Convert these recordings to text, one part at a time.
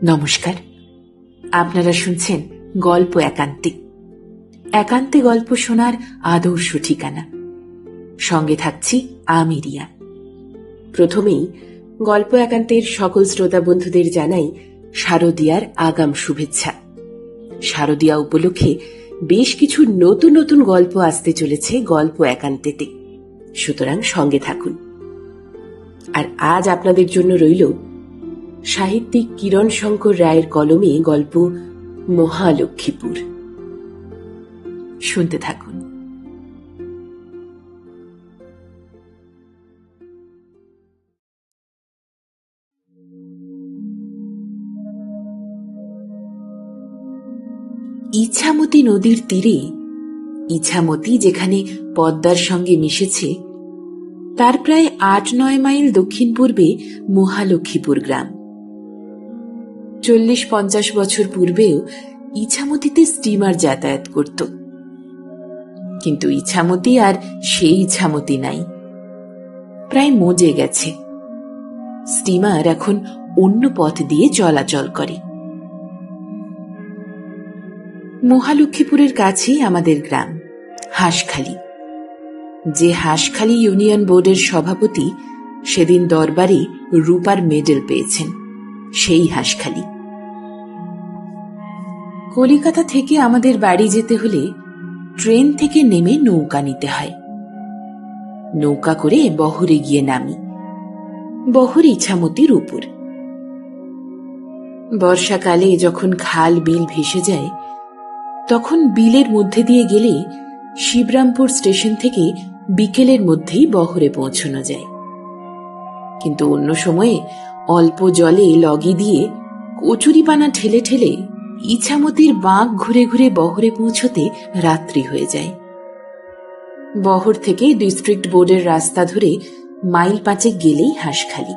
নমস্কার, আপনারা শুনছেন গল্প একান্তে। একান্তে গল্প শোনার আদর্শ ঠিকানা। সঙ্গে থাকছি আমি রিয়া। প্রথমেই গল্প একান্তের সকল শ্রোতা বন্ধুদের জানাই শারদীয়ার আগাম শুভেচ্ছা। শারদীয়া উপলক্ষে বেশ কিছু নতুন নতুন গল্প আসতে চলেছে গল্প একান্তেতে, সুতরাং সঙ্গে থাকুন। আর আজ আপনাদের জন্য রইল সাহিত্যিক কিরণ শঙ্কর রায়ের কলমে গল্প মহালক্ষ্মীপুর। শুনতে থাকুন। ইছামতি নদীর তীরে, ইছামতি যেখানে পদ্মার সঙ্গে মিশেছে, তার প্রায় ৮-৯ মাইল দক্ষিণ পূর্বে মহালক্ষ্মীপুর গ্রাম। ৪০-৫০ বছর পূর্বেও ইছামতিতে স্টিমার যাতায়াত করত, কিন্তু ইছামতি আর সেই ইছামতি নাই, প্রায় মজে গেছে। স্টিমার এখন অন্য পথ দিয়ে চলাচল করে। মহালক্ষ্মীপুরের কাছেই আমাদের গ্রাম হাঁসখালি। যে হাঁসখালি ইউনিয়ন বোর্ডের সভাপতি সেদিন দরবারে রূপার মেডেল পেয়েছেন, সেই হাঁসখালি। কলিকাতা থেকে আমাদের বাড়ি যেতে হলে ট্রেন থেকে নেমে নৌকা নিতে হয়। নৌকা করে বহরে গিয়ে নামি। বহর ইছামতির উপর। বর্ষাকালে যখন খাল বিল ভেসে যায়, তখন বিলের মধ্যে দিয়ে গেলে শিবরামপুর স্টেশন থেকে বিকেলের মধ্যেই বহরে পৌঁছানো যায়। কিন্তু অন্য সময়ে অল্প জলে লগি দিয়ে কচুরিপানা ঠেলে ঠেলে ইছামতির বাঁক ঘুরে ঘুরে বহরে পৌঁছতে রাত্রি হয়ে যায়। বহর থেকে ডিস্ট্রিক্ট বোর্ডের রাস্তা ধরে মাইল ৫ গেলেই হাঁসখালি।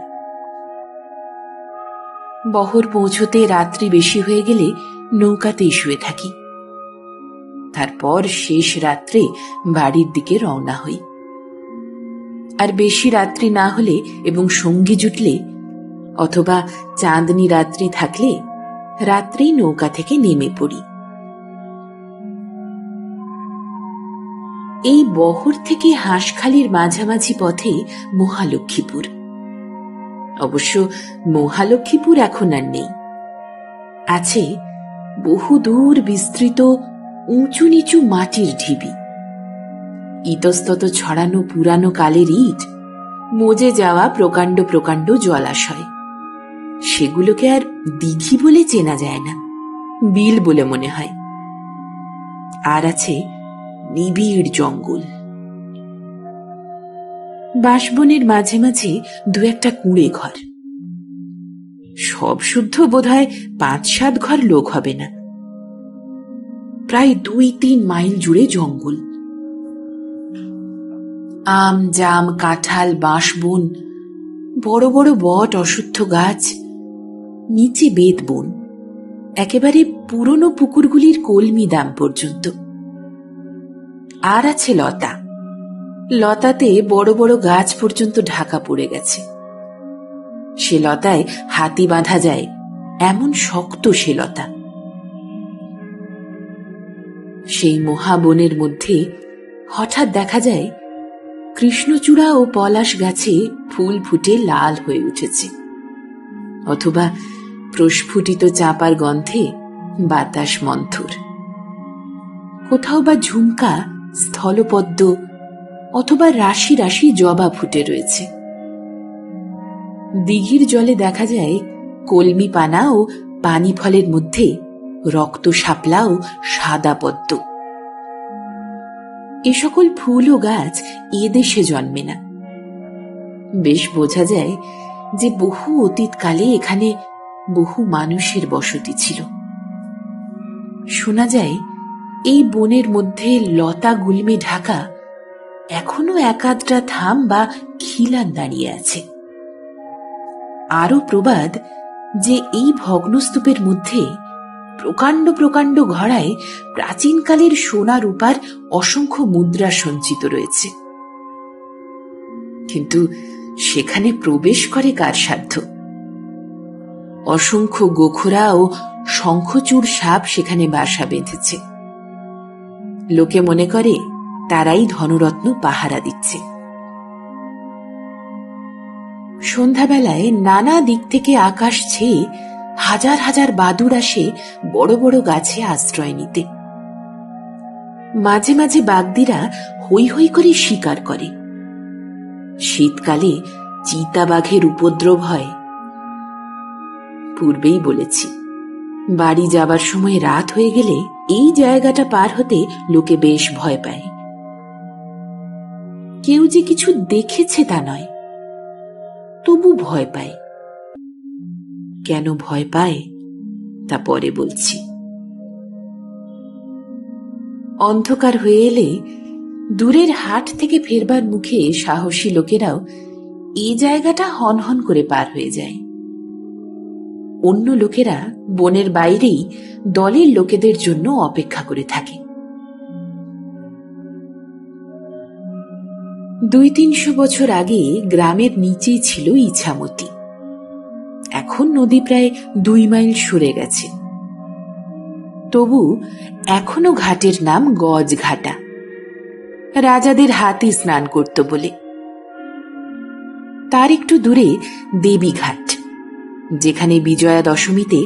বহর পৌঁছতে রাত্রি বেশি হয়ে গেলে নৌকাতেই শুয়ে থাকি। তারপর শেষ রাত্রে বাড়ির দিকে রওনা হই। আর বেশি রাত্রি না হলে এবং সঙ্গী জুটলে, অথবা চাঁদনি রাত্রি থাকলে রাত্রেই নৌকা থেকে নেমে পড়ি। এই বহর থেকে হাঁসখালির মাঝামাঝি পথে মহালক্ষ্মীপুর। অবশ্য মহালক্ষ্মীপুর এখন আর নেই। আছে বহুদূর বিস্তৃত উঁচু নিচু মাটির ঢিবি, ইতস্তত ছড়ানো পুরানো কালের ইট, মজে যাওয়া প্রকাণ্ড প্রকাণ্ড জলাশয়। সেগুলোকে আর দিঘি বলে চেনা যায় না, বিল বলে মনে হয়। আর আছে নিবিড় জঙ্গল। বাঁশবনের মাঝে মাঝে দু একটা কুঁড়ে ঘর। সব শুদ্ধ বোধহয় ৫-৭ ঘর লোক হবে না। প্রায় ২-৩ মাইল জুড়ে জঙ্গল। আম, জাম, কাঁঠাল, বাঁশবন, বড় বড় বট, অশ্বত্থ গাছ, নিচে বেত বন, একেবারে পুরনো পুকুরগুলির কলমি দাম পর্যন্ত। আর আছে লতা। লতাতে বড় বড় গাছ পর্যন্ত ঢাকা পড়ে গেছে। সে লতায় হাতি বাঁধা যায়, এমন শক্ত সে লতা। সেই মহাবনের মধ্যে হঠাৎ দেখা যায় কৃষ্ণচূড়া ও পলাশ গাছে ফুল ফুটে লাল হয়ে উঠেছে, অথবা প্রস্ফুটিত চাঁপার গন্ধে বাতাস মন্থর। কোথাও বা ঝুমকা, স্থলপদ্ম অথবা রাশি রাশি জবা ফুটে রয়েছে। দিঘির জলে দেখা যায় কলমি পানা ও পানি ফলের মধ্যে রক্ত শাপলা ও সাদা পদ্ম। এ সকল ফুল ও গাছ এদেশে জন্মে না। বেশ বোঝা যায় যে বহু অতীতকালে এখানে বহু মানুষের বসতি ছিল। শোনা যায় এই বনের মধ্যে লতা গুল্মে ঢাকা এখনো এক-আধটা থাম বা খিলান দাঁড়িয়ে আছে। আরো প্রবাদ যে এই ভগ্নস্তূপের মধ্যে প্রকাণ্ড প্রকাণ্ড ঘড়ায় প্রাচীনকালের সোনা রূপার অসংখ্য মুদ্রা সঞ্চিত রয়েছে। কিন্তু সেখানে প্রবেশ করে কার সাধ্য? অসংখ্য গোখরা ও শঙ্খচূড় সাপ সেখানে বাসা বেঁধেছে। লোকে মনে করে তারাই ধনরত্ন পাহারা দিচ্ছে। সন্ধ্যাবেলায় নানা দিক থেকে আকাশ ছেয়ে হাজার হাজার বাদুড় আসে বড় বড় গাছে আশ্রয় নিতে। মাঝে মাঝে বাগদিরা হৈ হৈ করে শিকার করে। শীতকালে চিতাবাঘের উপদ্রব হয়। পূর্বেই বলেছি, বাড়ি যাবার সময় রাত হয়ে গেলে এই জায়গাটা পার হতে লোকে বেশ ভয় পায়। কেউ যে কিছু দেখেছে তা নয়, তবু ভয় পায়। কেন ভয় পায় তা পরে বলছি। অন্ধকার হয়ে এলে দূরের হাট থেকে ফেরবার মুখে সাহসী লোকেরাও এই জায়গাটা হনহন করে পার হয়ে যায়। অন্য লোকেরা বনের বাইরেই দলের লোকেদের জন্য অপেক্ষা করে থাকে। 200-300 বছর আগে গ্রামের নিচেই ছিল ইছামতি। এখন নদী প্রায় 2 মাইল সরে গেছে। তবু এখনো ঘাটের নাম গজঘাটা, রাজাদের হাতি স্নান করত বলে। তার একটু দূরে দেবীঘাট, যেখানে বিজয়া দশমীতে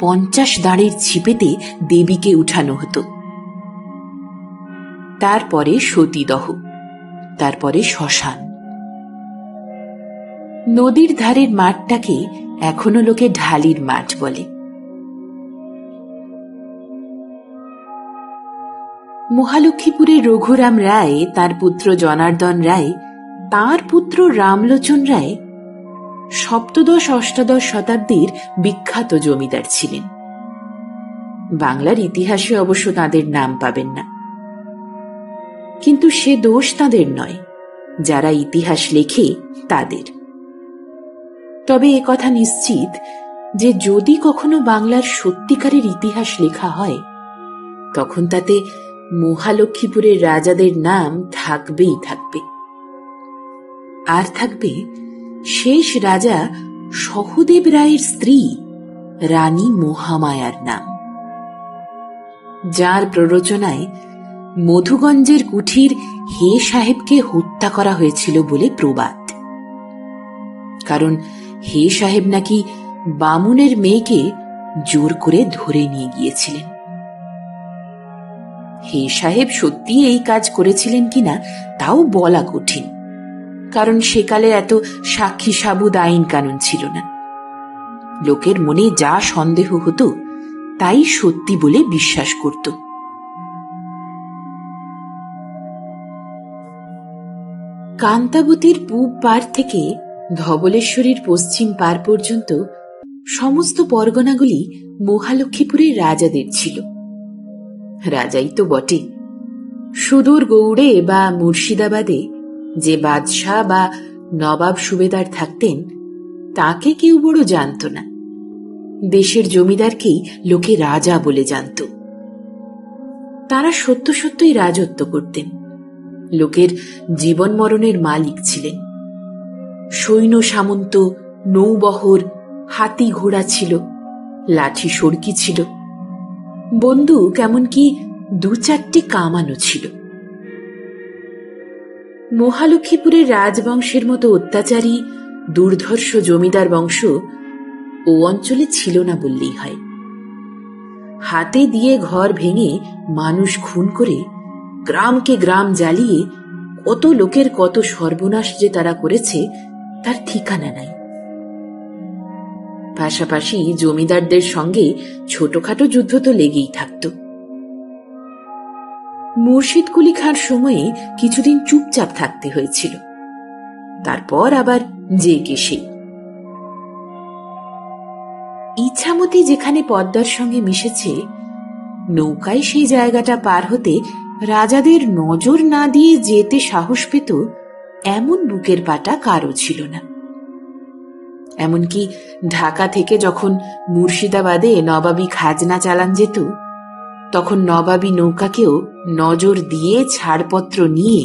50 দাঁড়ের ছিপেতে দেবীকে উঠানো হতো। তারপরে সতীদহ, তারপরে শ্মশান। নদীর ধারের মাঠটাকে এখনো লোকে ঢালির মাঠ বলে। মহালক্ষ্মীপুরের রঘুরাম রায়, তার পুত্র জনার্দন রায়, তার পুত্র রামলোচন রায় সপ্তদশ-অষ্টাদশ শতাব্দীর বিখ্যাত জমিদার ছিলেন। বাংলার ইতিহাসে অবশ্য তাঁদের নাম পাবেন না, কিন্তু সে দোষ তাঁদের নয়, যারা ইতিহাস লেখে তাদের। তবে একথা নিশ্চিত যে যদি কখনো বাংলার সত্যিকারের ইতিহাস লেখা হয়, তখন তাতে মহালক্ষ্মীপুরের রাজাদের নাম থাকবেই থাকবে। আর থাকবে শেষ রাজা সহদেব রায়ের স্ত্রী রানী মহামায়ার নাম, যার প্ররোচনায় মধুগঞ্জের কুঠির হে সাহেবকে হত্যা করা হয়েছিল বলে প্রবাদ। কারণ হে সাহেব নাকি বামুনের মেয়েকে জোর করে ধরে নিয়ে গিয়েছিলেন। হে সাহেব সত্যি এই কাজ করেছিলেন কিনা তাও বলা কঠিন, কারণ সেকালে এত সাক্ষী সাবুদ আইন কানুন ছিল না। লোকের মনে যা সন্দেহ হতো তাই সত্যি বলে বিশ্বাস করত। কান্তাবতীর পূব পার থেকে ধবলেশ্বরীর পশ্চিম পার পর্যন্ত সমস্ত পরগনাগুলি মহালক্ষ্মীপুরের রাজাদের ছিল। রাজাই তো বটে। সুদূর গৌড়ে বা মুর্শিদাবাদে যে বাদশাহ বা নবাব সুবেদার থাকতেন তাকে কেউ বড় জানত না। দেশের জমিদারকেই লোকে রাজা বলে জানত। তারা সত্য সত্যই রাজত্ব করতেন, লোকের জীবন মরণের মালিক ছিলেন। সৈন্য সামন্ত, নৌবহর, হাতি ঘোড়া ছিল, লাঠি সড়কি ছিল, বন্দুক, এমনকি 2-4টি কামানও ছিল। মহালক্ষ্মীপুরের রাজবংশের মতো অত্যাচারী দুর্ধর্ষ জমিদার বংশ ও অঞ্চলে ছিল না বললেই হয়। হাতে দিয়ে ঘর ভেঙে মানুষ খুন করে গ্রামকে গ্রাম জ্বালিয়ে কত লোকের কত সর্বনাশ যে তারা করেছে তার ঠিকানা নাই। পাশাপাশি জমিদারদের সঙ্গে ছোটখাটো যুদ্ধ তো লেগেই থাকত। মুর্শিদ কুলি খাঁর সময়ে কিছুদিন চুপচাপ থাকতে হয়েছিল, তারপর আবার যে কেসে। ইছামতি যেখানে পদ্মার সঙ্গে মিশেছে, নৌকায় সেই জায়গাটা পার হতে রাজাদের নজর না দিয়ে যেতে সাহস পেত এমন বুকের পাটা কারো ছিল না। এমনকি ঢাকা থেকে যখন মুর্শিদাবাদে নবাবী খাজনা চালান যেত, তখন নবাবী নৌকাকেও নজর দিয়ে ছাড়পত্র নিয়ে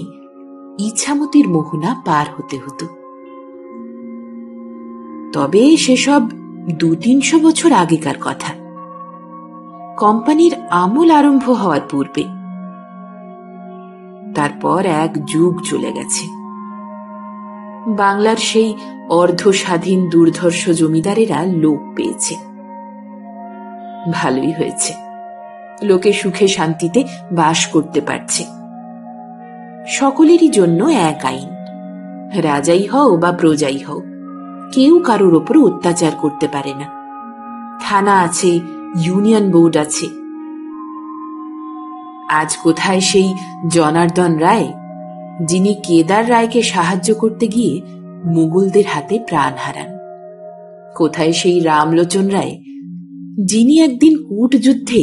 ইছামতির মোহনা পার হতে হতো। তবে সেসব 200-300 বছর আগেকার কথা, কোম্পানির আমল আরম্ভ হওয়ার পূর্বে। তারপর 1 যুগ চলে গেছে। বাংলার সেই অর্ধ স্বাধীন দুর্ধর্ষ জমিদারেরা লোপ পেয়েছে। ভালোই হয়েছে, লোকে সুখে শান্তিতে বাস করতে পারছে। সকলেরই জন্য এক আইন, রাজাই হও বা প্রজাই হও, কেউ কারোর ওপর অত্যাচার করতে পারে না। থানা আছে, ইউনিয়ন বোর্ড আছে। আজ কোথায় সেই জনার্দন রায়, যিনি কেদার রায়কে সাহায্য করতে গিয়ে মুঘলদের হাতে প্রাণ হারান? কোথায় সেই রামলোচন রায়, যিনি একদিন কূটযুদ্ধে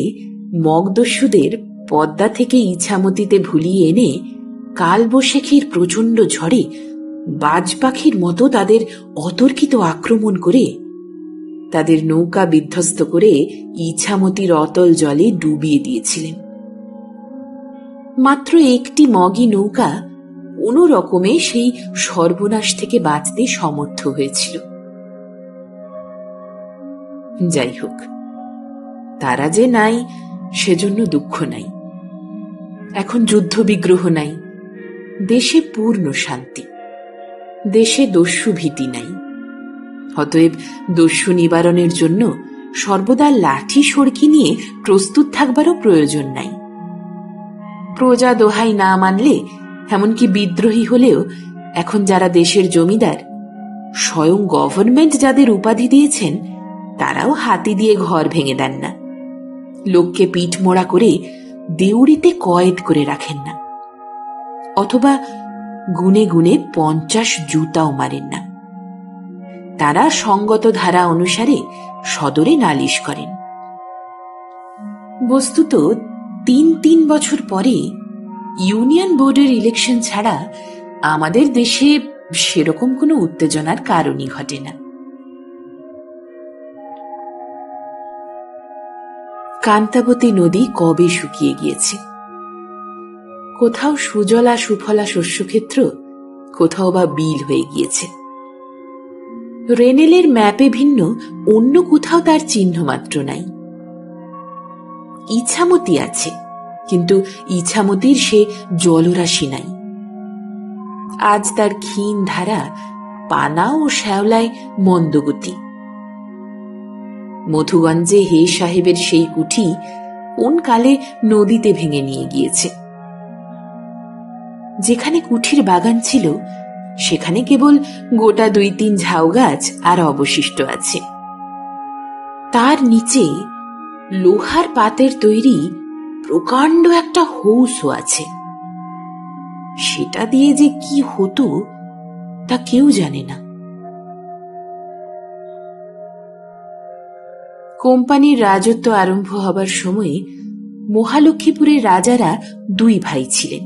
মগদস্যুদের পদ্মা থেকে ইছামতিতে ভুলিয়ে এনে কালবৈশাখীর প্রচণ্ড ঝড়ে বাজ পাখির মতো তাদের অতর্কিত আক্রমণ করে তাদের নৌকা বিধ্বস্ত করে ইছামতির অতল জলে ডুবিয়ে দিয়েছিলেন? মাত্র একটি মগী নৌকা কোনো রকমে সেই সর্বনাশ থেকে বাঁচতে সমর্থ হয়েছিল। যাই হোক, তারা যে নাই সেজন্য দুঃখ নাই। এখন যুদ্ধ বিগ্রহ নাই, দেশে পূর্ণ শান্তি, দেশে দস্যু ভীতি নাই। অতএব দস্যু নিবারণের জন্য সর্বদা লাঠি সড়কি নিয়ে প্রস্তুত থাকবারও প্রয়োজন নাই। প্রজা দোহাই না মানলে, এমনকি বিদ্রোহী হলেও এখন যারা দেশের জমিদার, স্বয়ং গভর্নমেন্ট যাদের উপাধি দিয়েছেন, তারাও হাতি দিয়ে ঘর ভেঙে দেন না, লোককে পিঠ মোড়া করে দেউড়িতে কয়েদ করে রাখেন না, অথবা গুনে গুনে 50 জুতাও মারেন না। তারা সঙ্গত ধারা অনুসারে সদরে নালিশ করেন। বস্তুত 3 বছর পরে ইউনিয়ন বোর্ডের ইলেকশন ছাড়া আমাদের দেশে সেরকম কোনো উত্তেজনার কারণই ঘটে না। কান্তাবতী নদী কবে শুকিয়ে গিয়েছে। কোথাও সুজলা সুফলা শস্যক্ষেত্র, কোথাও বা বিল হয়ে গিয়েছে। রেনেলের ম্যাপে ভিন্ন অন্য কোথাও তার চিহ্ন মাত্র নাই। ইছামতি আছে, কিন্তু ইছামতির সে জলরাশি নাই। আজ তার ক্ষীণ ধারা পানা ও শ্যাওলায় মন্দগতি। মধুগঞ্জে হে সাহেবের সেই কুঠি কোন কালে নদীতে ভেঙে নিয়ে গিয়েছে। যেখানে কুঠির বাগান ছিল, সেখানে কেবল গোটা 2-3 ঝাউ গাছ আর অবশিষ্ট আছে। তার নিচে লোহার পাতের তৈরি প্রকাণ্ড একটা হৌসও আছে। সেটা দিয়ে যে কি হতো তা কেউ জানে না। কোম্পানির রাজত্ব আরম্ভ হবার সময় মহালক্ষ্মীপুরের রাজারা 2 ভাই ছিলেন।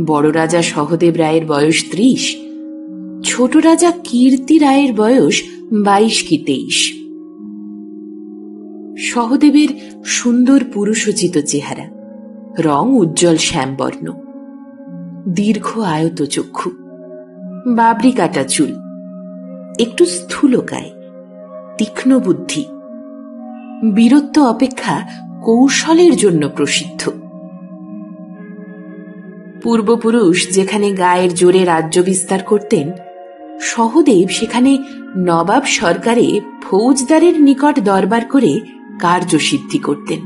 বড় রাজা সহদেব রায়ের বয়স 30, ছোট রাজা কীর্তি রায়ের বয়স 22 কি 23। সহদেবের সুন্দর পুরুষোচিত চেহারা, রং উজ্জ্বল শ্যামবর্ণ, দীর্ঘ আয়ত চক্ষু, বাবরি কাটা চুল, একটু স্থূলকায়, তীক্ষ্ণ বুদ্ধি, বীরত্ব অপেক্ষা কৌশলের জন্য প্রসিদ্ধ। পূর্বপুরুষ যেখানে গায়ের জোরে রাজ্য বিস্তার করতেন, সহদেব সেখানে নবাব সরকারে ফৌজদারের নিকট দরবার করে কার্যসিদ্ধি করতেন।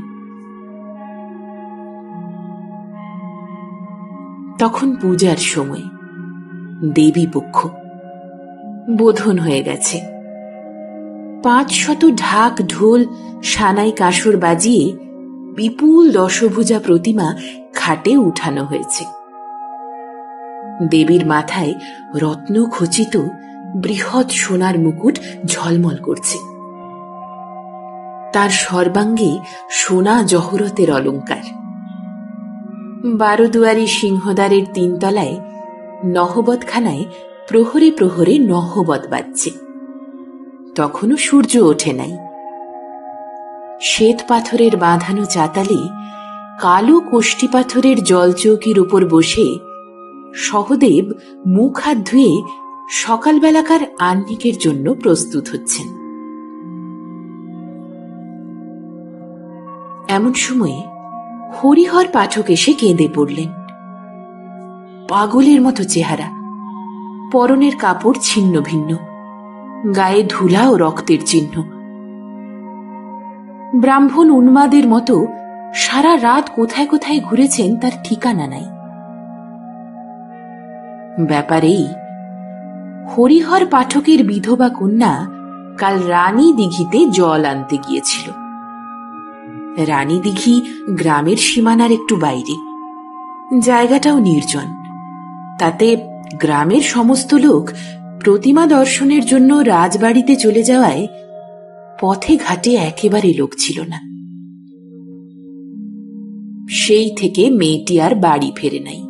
তখন পূজার সময়, দেবী পক্ষ, বোধন হয়ে গেছে। 500 ঢাক ঢোল সানাই কাসর বাজিয়ে বিপুল দশভুজা প্রতিমা খাটে উঠানো হয়েছে। দেবীর মাথায় রত্ন খচিত বৃহৎ সোনার মুকুট ঝলমল করছে। তার সর্বাঙ্গে সোনা জহরতের অলঙ্কার। 12 দুয়ারি সিংহদ্বারের 3 তলায় নহবতখানায় প্রহরে প্রহরে নহবত বাজছে। তখনও সূর্য ওঠে নাই। শ্বেত পাথরের বাঁধানো চাতালে কালো কোষ্টি পাথরের জলচৌকির উপর বসে সহদেব মুখ হাত ধুয়ে সকালবেলাকার আহ্নিকের জন্য প্রস্তুত হচ্ছেন। এমন সময়ে হরিহর পাঠক এসে কেঁদে পড়লেন। পাগলের মতো চেহারা, পরনের কাপড় ছিন্ন ভিন্ন, গায়ে ধুলা ও রক্তের চিহ্ন। ব্রাহ্মণ উন্মাদের মতো সারা রাত কোথায় কোথায় ঘুরেছেন তার ঠিকানা নাই। ব্যাপারেই হরিহর পাঠকের বিধবা কন্যা কাল রানী দিঘিতে জল আনতে গিয়েছিল। রানী দিঘি গ্রামের সীমানার একটু বাইরে, জায়গাটাও নির্জন। তাতে গ্রামের সমস্ত লোক প্রতিমা দর্শনের জন্য রাজবাড়িতে চলে যাওয়ায় পথে ঘাটে একেবারে লোক ছিল না। সেই থেকে মেয়েটি আর বাড়ি ফেরে নাই।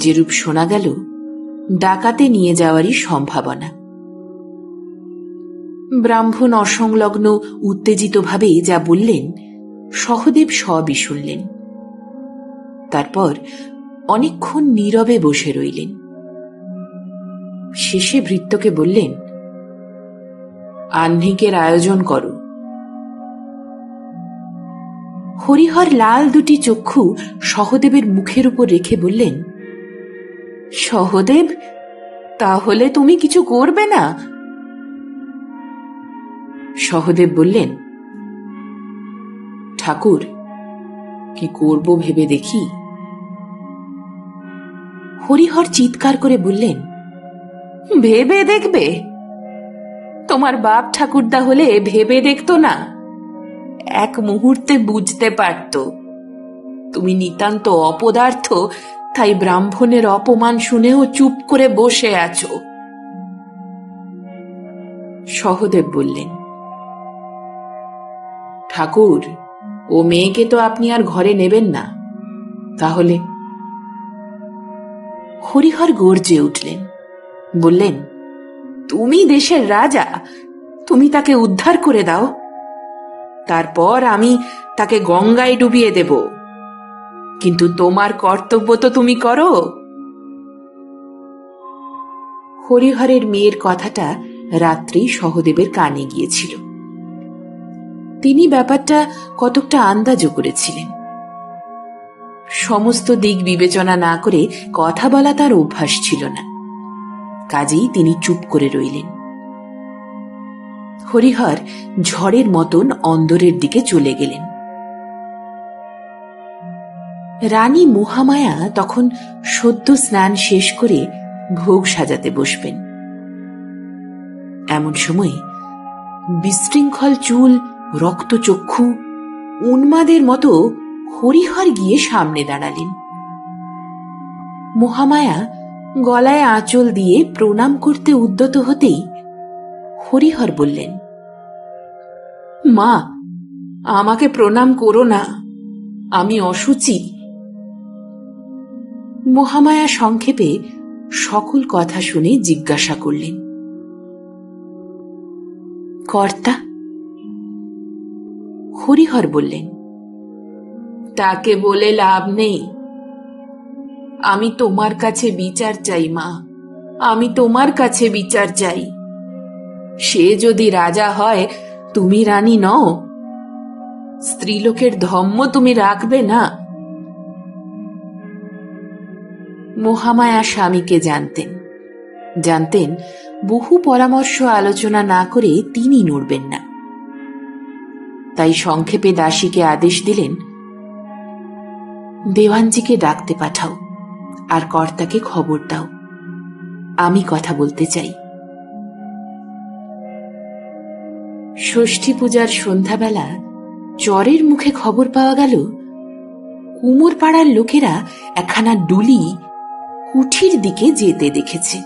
যেরূপ শোনা গেল, ডাকাতে নিয়ে যাওয়ারই সম্ভাবনা। ব্রাহ্মণ অসংলগ্ন উত্তেজিতভাবে যা বললেন, সহদেব সবই শুনলেন। তারপর অনেকক্ষণ নীরবে বসে রইলেন। শেষে ভৃত্যকে বললেন, আহ্নিকের আয়োজন করো। হরিহর লাল দুটি চক্ষু সহদেবের মুখের উপর রেখে বললেন, সহদেব, তাহলে তুমি কিছু করবে না? সহদেব বললেন, ঠাকুর, কি করব ভেবে দেখি। হরিহর চিৎকার করে বললেন, ভেবে দেখবে? তোমার বাপ ঠাকুরদা হলে ভেবে দেখতো না? এক মুহূর্তে বুঝতে পারত তুমি নিতান্ত অপদার্থ, তাই ব্রাহ্মণের অপমান শুনেও চুপ করে বসে আছো। সহদেব বললেন, ঠাকুর, ও মেয়েকে তো আপনি আর ঘরে নেবেন না, তাহলে? হরিহর গর্জে উঠলেন, বললেন, তুমি দেশের রাজা, তুমি তাকে উদ্ধার করে দাও, তারপর আমি তাকে গঙ্গায় ডুবিয়ে দেব। কিন্তু তোমার কর্তব্য তো তুমি করো। হরিহরের মেয়ের কথাটা রাত্রি সহদেবের কানে গিয়েছিল। তিনি ব্যাপারটা কতকটা আন্দাজও করেছিলেন। সমস্ত দিক বিবেচনা না করে কথা বলা তার অভ্যাস ছিল না, কাজেই তিনি চুপ করে রইলেন। হরিহর ঝড়ের মতন অন্দরের দিকে চলে গেলেন। রানী মহামায়া তখন সদ্য স্নান শেষ করে ভোগ সাজাতে বসবেন। এমন সময় বিশৃঙ্খল চুল, রক্তচক্ষু, উন্মাদের মতো হরিহর গিয়ে সামনে দাঁড়ালেন। মহামায়া গলায় আঁচল দিয়ে প্রণাম করতে উদ্যত হতেই হরিহর বললেন, মা, আমাকে প্রণাম করো না, আমি অশুচি। মহামায়া সংক্ষেপে সকল কথা শুনে জিজ্ঞাসা করলেন, কর্তা? হরিহর বললেন, তাকে বলে লাভ নেই। আমি তোমার কাছে বিচার চাই মা, আমি তোমার কাছে বিচার চাই। সে যদি রাজা হয়, তুমি রানী নও। স্ত্রীলোকের ধম্ম তুমি রাখবে না। মহামায়া স্বামীকে জানতেন, জানতেন বহু পরামর্শ আলোচনা না করে তিনি নড়বেন না। তাই সংক্ষেপে দাসীকে আদেশ দিলেন, দেওয়ানজিকে ডাকতে পাঠাও আর কর্তাকে খবর দাও, আমি কথা বলতে চাই। ষষ্ঠী পূজার সন্ধ্যাবেলা চরের মুখে খবর পাওয়া গেল, কুমোর পাড়ার লোকেরা একখানা ডুলি কুঠির দিকে যেতে দেখেছে।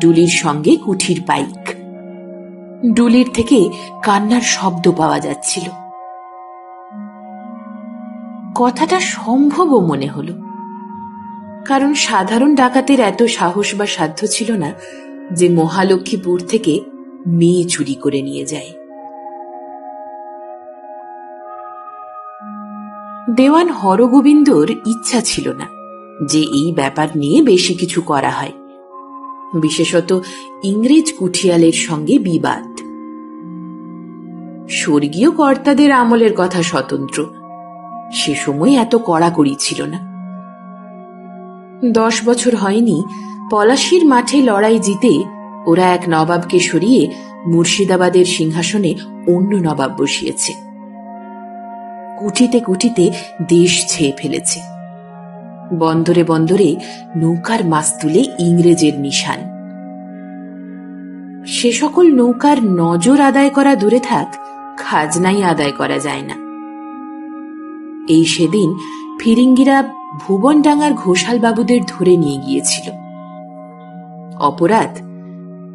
ডুলির সঙ্গে কুঠির পাইক। ডুলির থেকে কান্নার শব্দ পাওয়া যাচ্ছিল। কথাটা সম্ভবও মনে হল, কারণ সাধারণ ডাকাতের এত সাহস বা সাধ্য ছিল না যে মহালক্ষ্মীপুর থেকে মেয়ে চুরি করে নিয়ে যায়। দেওয়ান হরগোবিন্দর ইচ্ছা ছিল না যে এই ব্যাপার নিয়ে বেশি কিছু করা হয়, বিশেষত ইংরেজ কুঠিয়ালের সঙ্গে বিবাদ। স্বর্গীয় কর্তাদের আমলের কথা স্বতন্ত্র, সে সময় এত কড়াকড়ি ছিল না। 10 বছর হয়নি পলাশির মাঠে লড়াই জিতে ওরা এক নবাবকে সরিয়ে মুর্শিদাবাদের সিংহাসনে অন্য নবাব বসিয়েছে। কুটিতে কুটিতে দেশ ছেয়ে ফেলেছে। বন্দরে বন্দরে নৌকার মাস্তুলে ইংরেজের নিশান। সে সকল নৌকার নজর আদায় করা দূরে থাক, খাজনাই আদায় করা যায় না। এই সেদিন ফিরিঙ্গিরা ভুবনডাঙ্গার ঘোষাল বাবুদের ধরে নিয়ে গিয়েছিল। অপরাধ,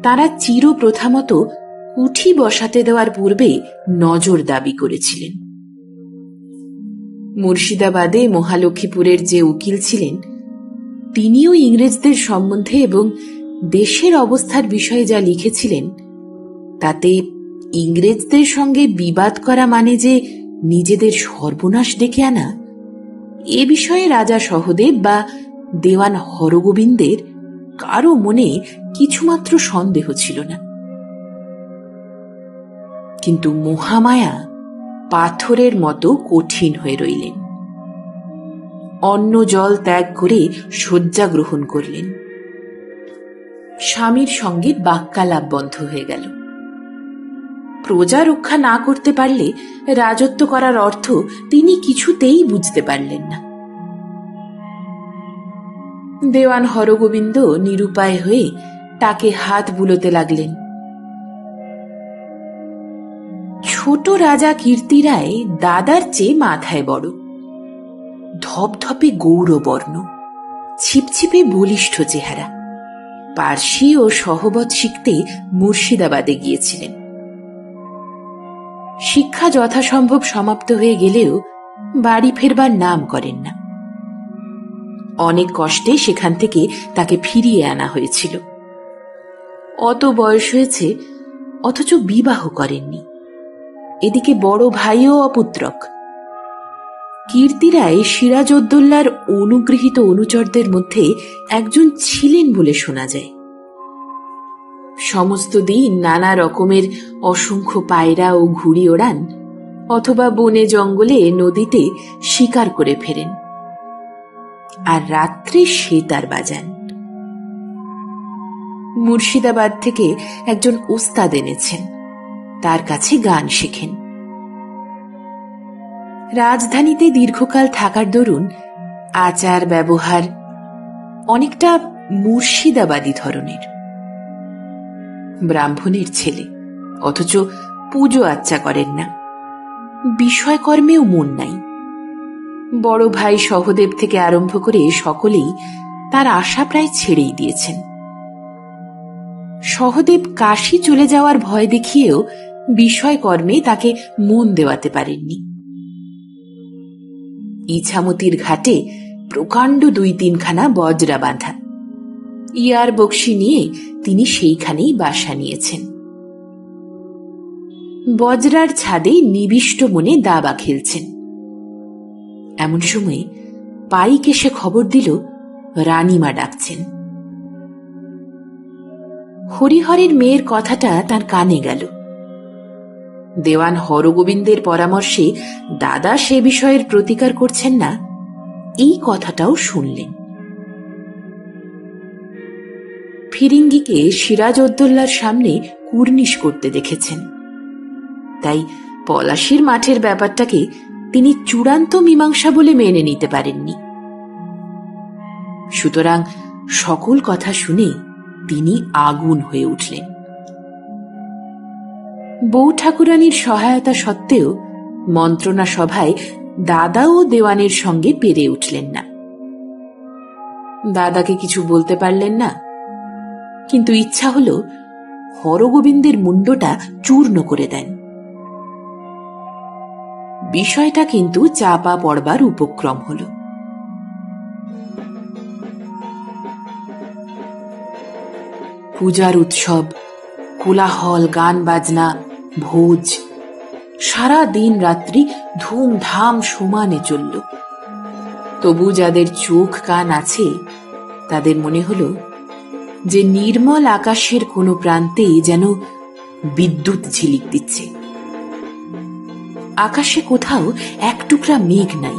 তারা চিরপ্রথামত কুঠি বসাতে দেওয়ার পূর্বে নজর দাবি করেছিলেন। মুর্শিদাবাদে মহালক্ষ্মীপুরের যে উকিল ছিলেন, তিনিও ইংরেজদের সম্বন্ধে এবং দেশের অবস্থার বিষয়ে যা লিখেছিলেন, তাতে ইংরেজদের সঙ্গে বিবাদ করা মানে যে নিজেদের সর্বনাশ ডেকে আনা, এ বিষয়ে রাজা সহদেব বা দেওয়ান হরগোবিন্দের কারো মনে কিছুমাত্র সন্দেহ ছিল না। কিন্তু মহামায়া পাথরের মতো কঠিন হয়ে রইলেন। অন্ন জল ত্যাগ করে শয্যা গ্রহণ করলেন। স্বামীর সঙ্গে বাক্যালাপ বন্ধ হয়ে গেল। প্রজা রক্ষা না করতে পারলে রাজত্ব করার অর্থ তিনি কিছুতেই বুঝতে পারলেন না। দেওয়ান হরগোবিন্দ নিরুপায় হয়ে তাকে হাত বুলোতে লাগলেন। ছোট রাজা কীর্তিরায় দাদার চেয়ে মাথায় বড়, ধপধপে গৌরবর্ণ, ছিপছিপে বলিষ্ঠ চেহারা। পার্সি ও সহবত শিখতে মুর্শিদাবাদে গিয়েছিলেন। শিক্ষা যথাসম্ভব সমাপ্ত হয়ে গেলেও বাড়ি ফেরবার নাম করেন না। অনেক কষ্টে সেখান থেকে তাকে ফিরিয়ে আনা হয়েছিল। অত বয়স হয়েছে, অথচ বিবাহ করেননি। এদিকে বড় ভাইও অপুত্রক। কীর্তিরায় সিরাজউদ্দৌলার অনুগৃহীত অনুচরদের মধ্যে একজন ছিলেন বলে শোনা যায়। সমস্ত দিন নানা রকমের অসংখ্য পায়রা ও ঘুড়ি ওড়ান, অথবা বনে জঙ্গলে নদীতে শিকার করে ফেরেন, আর রাত্রে সেতার বাজান। মুর্শিদাবাদ থেকে একজন ওস্তাদ এনেছেন, তার কাছে গান শেখেন। রাজধানীতে দীর্ঘকাল থাকার দরুন আচার ব্যবহার অনেকটা মুর্শিদাবাদী ধরনের। ব্রাহ্মণের ছেলে, অথচ পুজো আচ্চা করেন না, বিষয়কর্মেও মন নাই। বড় ভাই সহদেব থেকে আরম্ভ করে সকলেই তার আশা প্রায় ছেড়েই দিয়েছেন। সহদেব কাশী চলে যাওয়ার ভয় দেখিয়েও বিষয়কর্মে তাকে মন দেওয়াতে পারেননি। ইছামতির ঘাটে প্রকাণ্ড 2-3খানা বজরা বাঁধা, ইয়ার বক্সি নিয়ে তিনি সেইখানেই বাসা নিয়েছেন। বজরার ছাদে নিবিষ্ট মনে দাবা খেলছেন। এমন সময় পাইক এসে খবর দিল রানীমা ডাকছেন। হরিহরের মেয়ের কথাটা তার কানে গেল। দেওয়ান হরগোবিন্দের পরামর্শে দাদা সে বিষয়ের প্রতিকার করছেন না, এই কথাটাও শুনলেন। ফিরিঙ্গিকে সিরাজউদ্দৌলার সামনে কুর্নিশ করতে দেখেছেন, তাই পলাশির মাঠের ব্যাপারটাকে তিনি চূড়ান্ত মীমাংসা বলে মেনে নিতে পারেননি। সুতরাং সকল কথা শুনে তিনি আগুন হয়ে উঠলেন। বউ ঠাকুরানীর সহায়তা সত্ত্বেও মন্ত্রণা সভায় দাদা ও দেওয়ানের সঙ্গে পেরে উঠলেন না। দাদাকে কিছু বলতে পারলেন না, কিন্তু ইচ্ছা হল হরগোবিন্দের মুন্ডটা চূর্ণ করে দেন। বিষয়টা কিন্তু চাপা পড়বার উপক্রম হল। পূজার উৎসব, কোলাহল, গান বাজনা, ভোজ, সারা দিন রাত্রি ধুমধাম সমানে চলল। তবু যাদের চোখ কান আছে তাদের মনে হল যে নির্মল আকাশের কোনো প্রান্তে যেন বিদ্যুৎ ঝিলিক দিচ্ছে। আকাশে কোথাও এক টুকরা মেঘ নাই,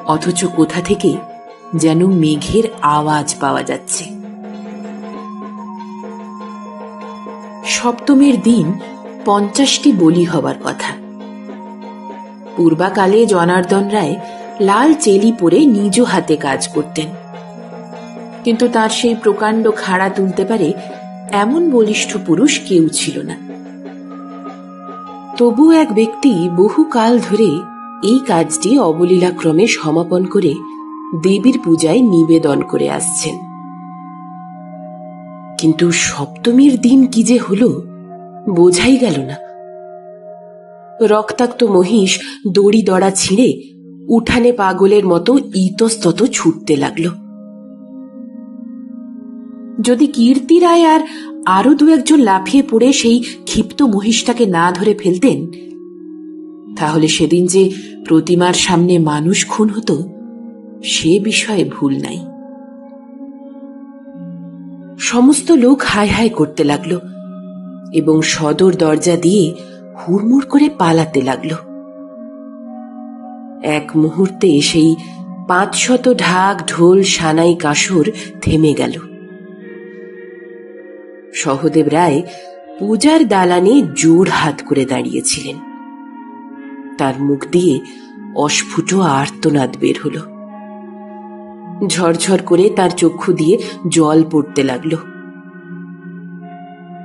অথচ কোথা থেকে যেন মেঘের আওয়াজ পাওয়া যাচ্ছে। সপ্তমীর দিন 50টি বলি হবার কথা। পূর্বাকালে জনার্দন রায় লাল চেলি পরে নিজ হাতে কাজ করতেন, কিন্তু তার সেই প্রকাণ্ড খাড়া তুলতে পারে এমন বলিষ্ঠ পুরুষ কেউ ছিল না। তবু এক ব্যক্তি বহুকাল ধরে এই কাজটি অবলীলাক্রমে সমাপন করে দেবীর পূজায় নিবেদন করে আসছেন। কিন্তু সপ্তমীর দিন কি যে হলো বোঝাই গেল না। রক্তাক্ত মহিষ দড়ি দড়া ছিঁড়ে উঠানে পাগলের মতো ইতস্তত ছুটতে লাগল। যদি কীর্তি রায় আর আরো দু একজন লাফিয়ে পড়ে সেই ক্ষিপ্ত মহিষটাকে না ধরে ফেলতেন, তাহলে সেদিন যে প্রতিমার সামনে মানুষ খুন হতো সে বিষয়ে ভুল নাই। সমস্ত লোক হায় হায় করতে লাগলো এবং সদর দরজা দিয়ে হুড়মুড় করে পালাতে লাগলো। এক মুহূর্তে সেই 500 ঢাক ঢোল সানাই কাসর থেমে গেল। সহদেব রায় পূজার দালানে জোর হাত করে দাঁড়িয়েছিলেন। তার মুখ দিয়ে অস্ফুট আর্তনাদ বের হল। ঝরঝর করে তার চক্ষু দিয়ে জল পড়তে লাগল।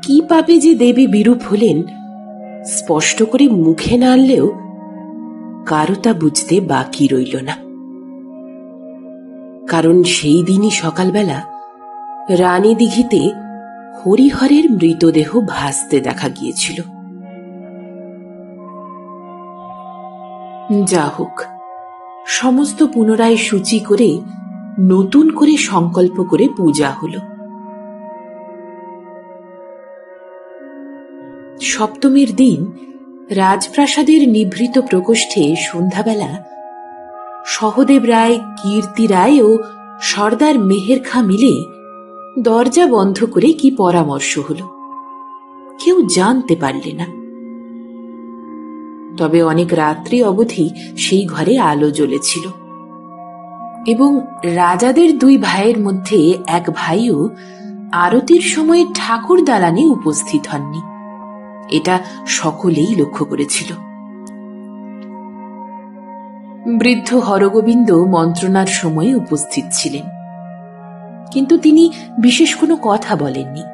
কি পাপে যে দেবী বিরূপ হলেন স্পষ্ট করে মুখে না আনলেও কারো তা বুঝতে বাকি রইল না। কারণ সেই দিনই সকালবেলা রানী দিঘিতে হরিহরের মৃতদেহ ভাসতে দেখা গিয়েছিল। যা হোক, সমস্ত পুনরায় সূচি করে নতুন করে সংকল্প করে পূজা হল। সপ্তমীর দিন রাজপ্রাসাদের নিভৃত প্রকোষ্ঠে সন্ধ্যাবেলা সহদেব রায়, কীর্তি রায় ও সর্দার মেহের খাঁ মিলে দরজা বন্ধ করে কি পরামর্শ হল কেউ জানতে পারলে না। তবে অনেক রাত্রি অবধি সেই ঘরে আলো জ্বলেছিল এবং রাজাদের 2 ভাইয়ের মধ্যে এক ভাইও আরতির সময় ঠাকুর দালানে উপস্থিত হননি, এটা সকলেই লক্ষ্য করেছিল। বৃদ্ধ হরগোবিন্দ মন্ত্রণার সময় উপস্থিত ছিলেন, কিন্তু তিনি বিশেষ কোনো কথা বলেননি।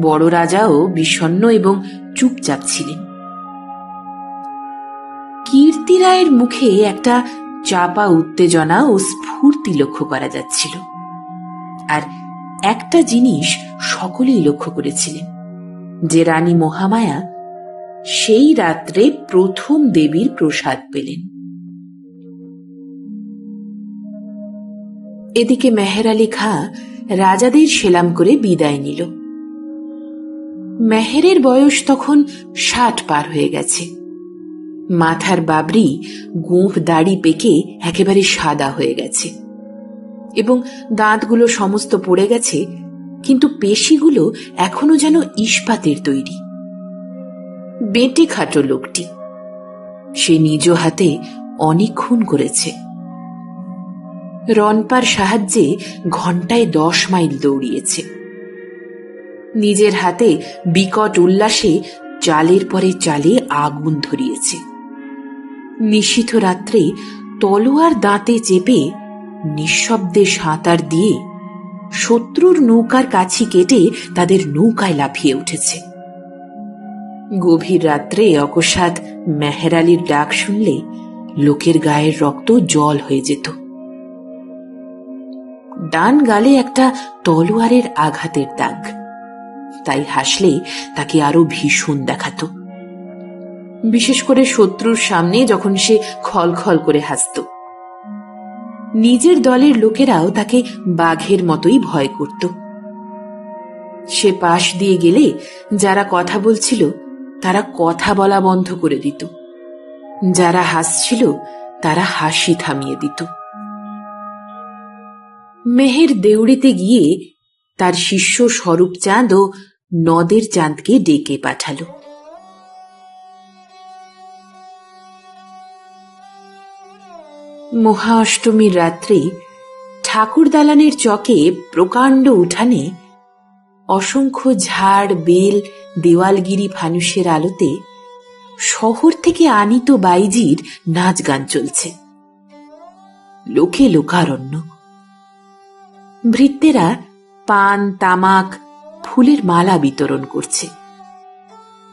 বড় রাজাও বিষণ্ণ এবং চুপচাপ ছিলেন। কীর্তি রায়ের মুখে একটা চাপা উত্তেজনা ও স্ফূর্তি লক্ষ্য করা যাচ্ছিল। আর একটা জিনিস সকলেই লক্ষ্য করেছিলেন, যে রানী মহামায়া সেই রাত্রে প্রথম দেবীর প্রসাদ পেলেন। এদিকে মেহের আলী খাঁ রাজাদের সেলাম করে বিদায় নিল। মেহেরের বয়স তখন 60 পার হয়ে গেছে। মাথার বাবরি গোঁফ দাড়ি পেকে একেবারে সাদা হয়ে গেছে এবং দাঁতগুলো সমস্ত পড়ে গেছে, কিন্তু পেশিগুলো এখনো যেন ইস্পাতের তৈরি। বেঁটে খাটো লোকটি, সে নিজ হাতে অনেক খুন করেছে। রনপার সাহায্যে ঘন্টায় 10 মাইল দৌড়িয়েছে। নিজের হাতে বিকট উল্লাসে চালের পরে চালে আগুন ধরিয়েছে। নিশীথ রাত্রে তলোয়ার দাঁতে চেপে নিঃশব্দে সাঁতার দিয়ে শত্রুর নৌকার কাছি কেটে তাদের নৌকায় লাফিয়ে উঠেছে। গভীর রাত্রে অকস্মাৎ মেহের আলীর ডাক শুনলে লোকের গায়ের রক্ত জল হয়ে যেত। ডান গালে একটা তলোয়ারের আঘাতের দাগ, তাই হাসলে তাকে আরো ভীষণ দেখাতো। বিশেষ করে শত্রুর সামনে যখন সে খলখল করে হাসত। নিজের দলের লোকেরাও তাকে বাঘের মতোই ভয় করত। সে পাশ দিয়ে গেলে যারা কথা বলছিল তারা কথা বলা বন্ধ করে দিত, যারা হাসছিল তারা হাসি থামিয়ে দিত। মেহের দেউড়িতে গিয়ে তার শিষ্য স্বরূপ চাঁদ ও নদের চাঁদকে ডেকে পাঠালো। মহা অষ্টমীর রাত্রে ঠাকুর দালানের চকে প্রকাণ্ড উঠানে অসংখ্য ঝাড় বেল দেওয়ালগিরি ফানুষের আলোতে শহর থেকে আনিত বাইজির নাচ গান চলছে। লোকে লোকারণ্য। ভৃত্যেরা পান তামাক ফুলের মালা বিতরণ করছে,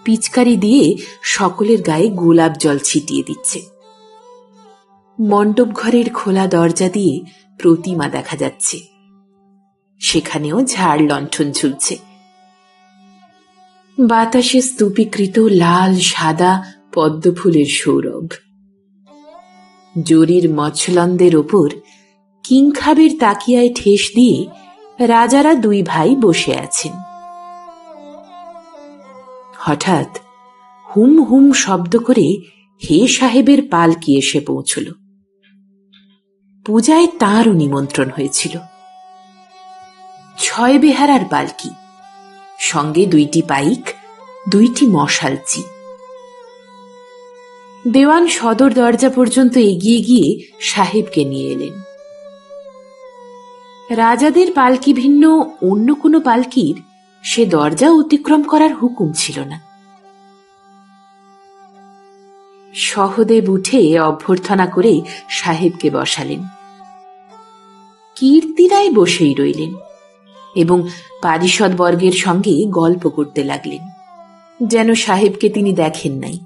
পিচকারি দিয়ে সকলের গায়ে গোলাপ জল ছিটিয়ে দিচ্ছে। মণ্ডপ ঘরের খোলা দরজা দিয়ে প্রতিমা দেখা যাচ্ছে, সেখানেও ঝাড় লণ্ঠন ঝুলছে। বাতাসে স্তূপীকৃত লাল সাদা পদ্মফুলের সৌরভ। জরির মছলন্দের ওপর কিংখাবের তাকিয়ায় ঠেস দিয়ে রাজারা দুই ভাই বসে আছেন। হঠাৎ হুম হুম শব্দ করে হে সাহেবের পালকি এসে পৌঁছল। পূজায় তাঁরও নিমন্ত্রণ হয়েছিল। 6 বেহারার পালকি, সঙ্গে 2টি পাইক, 2টি মশালচি। দেওয়ান সদর দরজা পর্যন্ত এগিয়ে গিয়ে সাহেবকে নিয়ে এলেন। রাজাদের পালকি ভিন্ন অন্য কোনো পালকির সে দরজা অতিক্রম করার হুকুম ছিল না। সহদেব উঠে অভ্যর্থনা করে সাহেবকে বসালেন। কীর্তিরায় বসেই রইলেন এবং পারিষদ বর্গের সঙ্গে গল্প করতে লাগলেন, যেন সাহেবকে তিনি দেখেন নাই।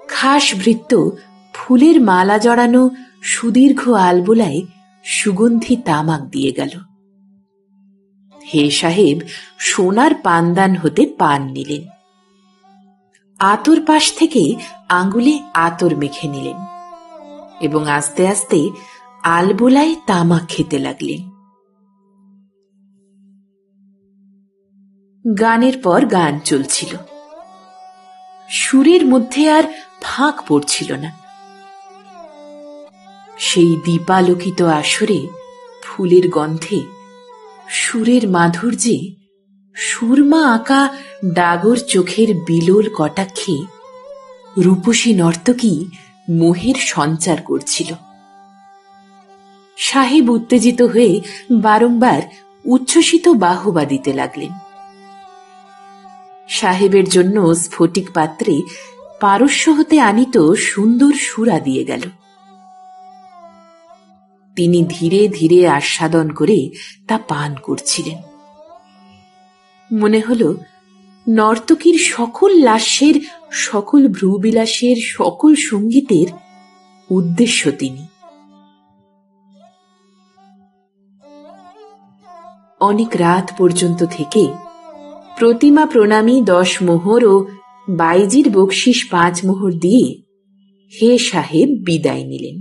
খাস ভৃত্য ফুলের মালা জড়ানো সুদীর্ঘ আলবোলায় সুগন্ধি তামাক দিয়ে গেল। হে সাহেব সোনার পানদান হতে পান নিলেন, আতর পাশ থেকে আঙ্গুলে আতর মেখে নিলেন এবং আস্তে আস্তে আলবোলায় তামাক খেতে লাগলেন। গানের পর গান চলছিল, সুরের মধ্যে আর ফাঁক পড়ছিল না। সেই দীপালোকিত আসরে ফুলের গন্ধে, সুরের মাধুর্যে, সুরমা আঁকা ডাগর চোখের বিলোল কটাক্ষে রূপসী নর্তকী মোহের সঞ্চার করছিল। সাহেব উত্তেজিত হয়ে বারংবার উচ্ছ্বসিত বাহবা দিতে লাগলেন। সাহেবের জন্য স্ফটিক পাত্রে পারস্য হতে আনিত সুন্দর সুরা দিয়ে গেল। তিনি ধীরে ধীরে আস্বাদন করে তা পান করছিলেন। মনে হল নর্তকীর সকল লাস্যের, সকল ভ্রুবিলাসের, সকল সঙ্গীতের উদ্দেশ্য তিনি। অনেক রাত পর্যন্ত থেকে প্রতিমা প্রণামী 10 মোহর ও বাইজির বকশিস 5 মোহর দিয়ে হে সাহেব বিদায় নিলেন।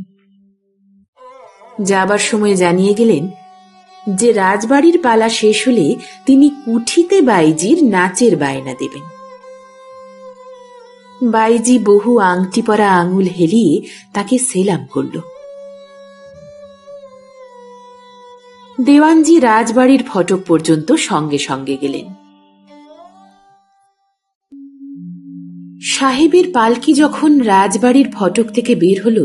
যাবার সময় জানিয়ে গেলেন যে রাজবাড়ির পালা শেষ হলে তিনি কুঠিতে বাইজির নাচের বায়না দেবেন। বাইজি বহু আংটি পরা আঙুল হেলিয়ে তাকে সেলাম করল। দেওয়ানজি রাজবাড়ির ফটক পর্যন্ত সঙ্গে সঙ্গে গেলেন। সাহেবের পালকি যখন রাজবাড়ির ফটক থেকে বের হল,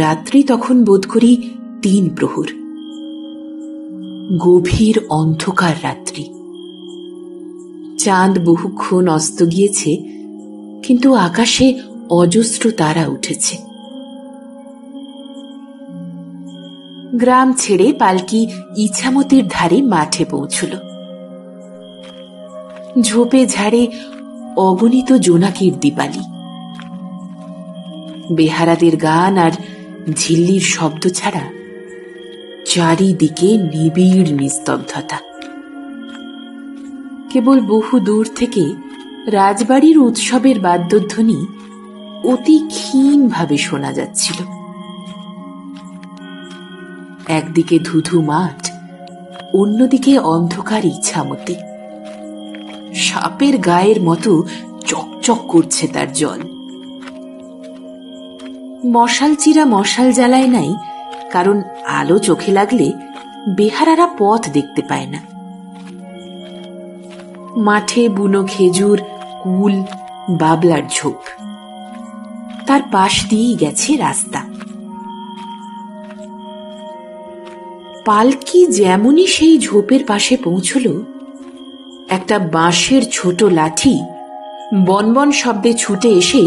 রাত্রি তখন বোধ করি 3 প্রহর। গভীর অন্ধকার রাত্রি। চাঁদ বহুক্ষণ অস্ত গিয়েছে, কিন্তু আকাশে অজস্র তারা উঠেছে। গ্রাম ছেড়ে পালকি ইছামতির ধারে মাঠে পৌঁছল। ঝোপে ঝাড়ে অগণিত জোনাকির দিপালি। বেহারাদের গান আর ঝিল্লির শব্দ ছাড়া চারিদিকে নিবিড় নিস্তব্ধতা। কেবল বহু দূর থেকে রাজবাড়ির উৎসবের বাদ্যধ্বনি অতি ক্ষীণভাবে শোনা যাচ্ছিল। একদিকে ধুধু মাঠ, অন্যদিকে অন্ধকার ইছামতি। সাপের গায়ের মতো চকচক করছে তার জল। মশালচিরা মশাল জ্বালায় নাই, কারণ আলো চোখে লাগলে বেহারারা পথ দেখতে পায় না। মাঠে বুনো খেজুর, কুল, বাবলার ঝোপ। তার পাশ দিয়েই গেছে রাস্তা। পালকি যেমনই সেই ঝোপের পাশে পৌঁছল, একটা বাঁশের ছোট লাঠি বনবন শব্দে ছুটে এসে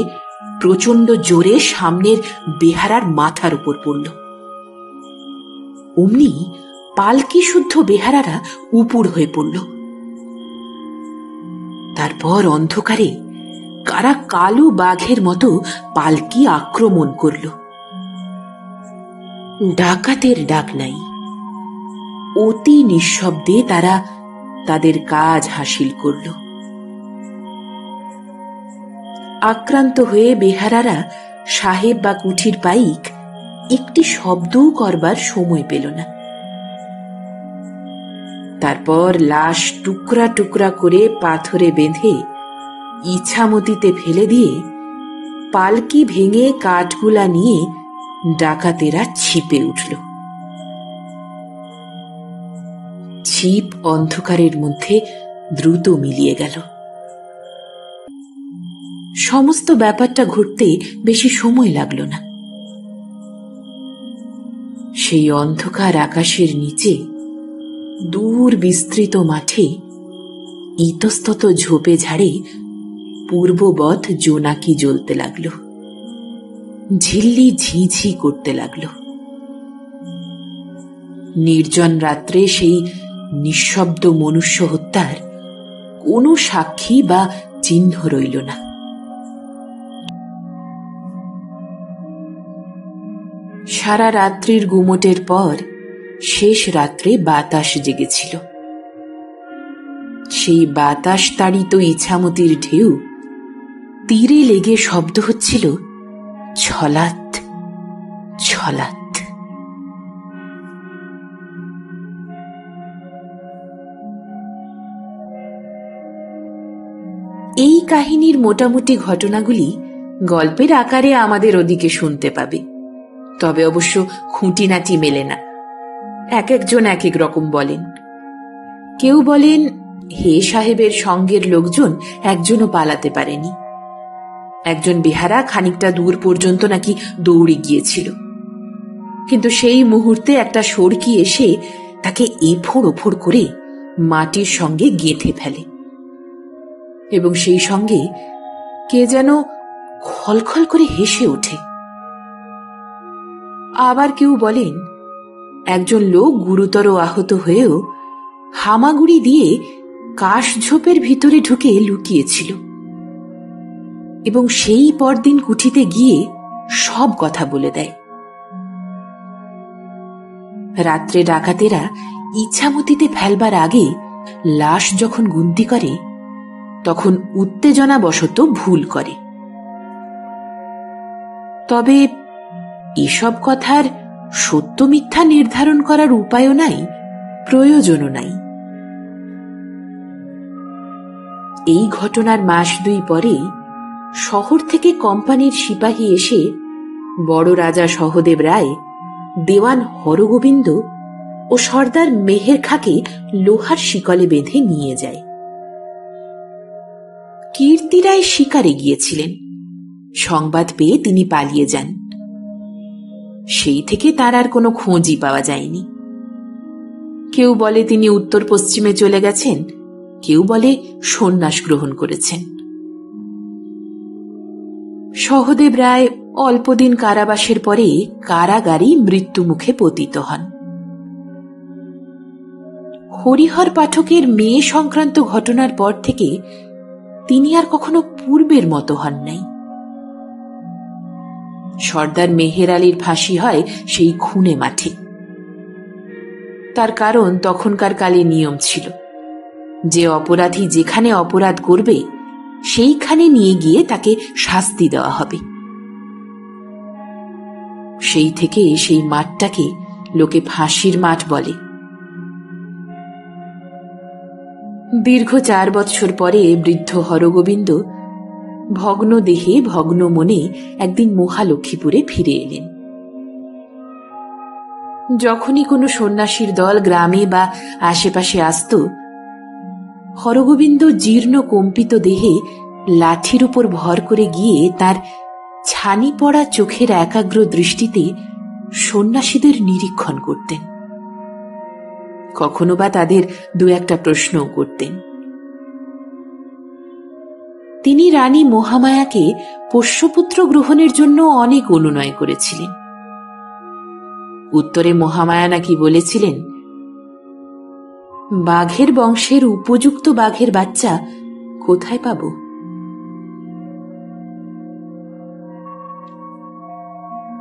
প্রচন্ড জোরে সামনের বেহারার মাথার উপর পড়ল। অমনি পালকি শুদ্ধ বেহারারা উপুড় হয়ে পড়ল। তারপর অন্ধকারে কারা কালো বাঘের মতো পালকি আক্রমণ করল। ডাকাতের ডাক নাই, অতি নিঃশব্দে তারা তাদের কাজ হাসিল করল। আক্রান্ত হয়ে বেহারারা সাহেব বা কুঠির পাইক একটি শব্দও করবার সময় পেল না। তারপর লাশ টুকরা টুকরা করে পাথরে বেঁধে ইছামতিতে ফেলে দিয়ে পালকি ভেঙে কাঠগুলা নিয়ে ডাকাতেরা ছিপে উঠল। ছিপ অন্ধকারের মধ্যে দ্রুত মিলিয়ে গেল। সমস্ত ব্যাপারটা ঘটতে বেশি সময় লাগল না। সেই অন্ধকার আকাশের নিচে দূর বিস্তৃত মাঠে ইতস্তত ঝোপে ঝাড়ে পূর্ববৎ জোনাকি জ্বলতে লাগল, ঝিল্লি ঝিঝি করতে লাগল। নির্জন রাত্রে সেই নিঃশব্দ মনুষ্য হত্যার কোনো সাক্ষী বা চিহ্ন রইল না। সারা রাত্রির গুমটের পর শেষ রাত্রে বাতাস জেগেছিল। সেই বাতাস তাড়িত ইছামতির ঢেউ তীরে লেগে শব্দ হচ্ছিল ছলাৎ ছলাৎ। এই কাহিনীর মোটামুটি ঘটনাগুলি গল্পের আকারে আমাদের ওদিকে শুনতে পাবে, তবে অবশ্য খুঁটিনাটি মেলে না। এক একজন এক এক রকম বলেন। কেউ বলেন হে সাহেবের সঙ্গের লোকজন একজনও পালাতে পারেনি। একজন বেহারা খানিকটা দূর পর্যন্ত নাকি দৌড়ে গিয়েছিল, কিন্তু সেই মুহূর্তে একটা সড়কি এসে তাকে এফোড় ওফোড় করে মাটির সঙ্গে গেঁথে ফেলে, এবং সেই সঙ্গে কে যেন খলখল করে হেসে ওঠে। আবার কেউ বলেন একজন লোক গুরুতর আহত হয়েও হামাগুড়ি দিয়ে কাশঝোপের ভিতরে ঢুকে লুকিয়েছিল, এবং সেই পরদিন কুঠিতে গিয়ে সব কথা বলে দেয়। রাত্রে ডাকাতেরা ইছামতিতে ফেলবার আগে লাশ যখন গুনতি করে, তখন উত্তেজনাবশত ভুল করে। তবে এসব কথার সত্য মিথ্যা নির্ধারণ করার উপায়ও নাই, প্রয়োজনও নাই। এই ঘটনার মাস 2 পরে শহর থেকে কোম্পানির সিপাহী এসে বড় রাজা সহদেব রায়, দেওয়ান হরগোবিন্দ ও সর্দার মেহের খাঁকে লোহার শিকলে বেঁধে নিয়ে যায়। কীর্তি রায় শিকারে গিয়েছিলেন, সংবাদ পেয়ে তিনি পালিয়ে যান। সেই থেকে তার আর কোনো খোঁজই পাওয়া যায়নি। কেউ বলে তিনি উত্তর পশ্চিমে চলে গেছেন, কেউ বলে সন্ন্যাস গ্রহণ করেছেন। সহদেব রায় অল্পদিন কারাবাসের পরে কারাগারেই মৃত্যু মুখে পতিত হন। হরিহর পাঠকের মেয়ে সংক্রান্ত ঘটনার পর থেকে তিনি আর কখনো পূর্বের মতো হন নাই। সর্দার মেহের আলীর ফাঁসি হয় সেই খুনে মাঠে। তার কারণ তখনকার কালে নিয়ম ছিল যে অপরাধী যেখানে অপরাধ করবে সেইখানে নিয়ে গিয়ে তাকে শাস্তি দেওয়া হবে। সেই থেকে সেই মাঠটাকে লোকে ফাঁসির মাঠ বলে। দীর্ঘ 4 বৎসর পরে বৃদ্ধ হরগোবিন্দ ভগ্ন দেহে ভগ্ন মনে একদিন মহালক্ষ্মীপুরে ফিরে এলেন। যখনই কোনো সন্ন্যাসীর দল গ্রামে বা আশেপাশে আসত, হরগোবিন্দ জীর্ণ কম্পিত দেহে লাঠির উপর ভর করে গিয়ে তার ছানি পড়া চোখের একাগ্র দৃষ্টিতে সন্ন্যাসীদের নিরীক্ষণ করতেন। কখনো বা তাদের দু একটা প্রশ্নও করতেন। তিনি রানী মহামায়াকে পোষ্যপুত্র গ্রহণের জন্য অনেক অনুনয় করেছিলেন। উত্তরে মহামায়া নাকি বলেছিলেন, বাঘের বংশের উপযুক্ত বাঘের বাচ্চা কোথায় পাব?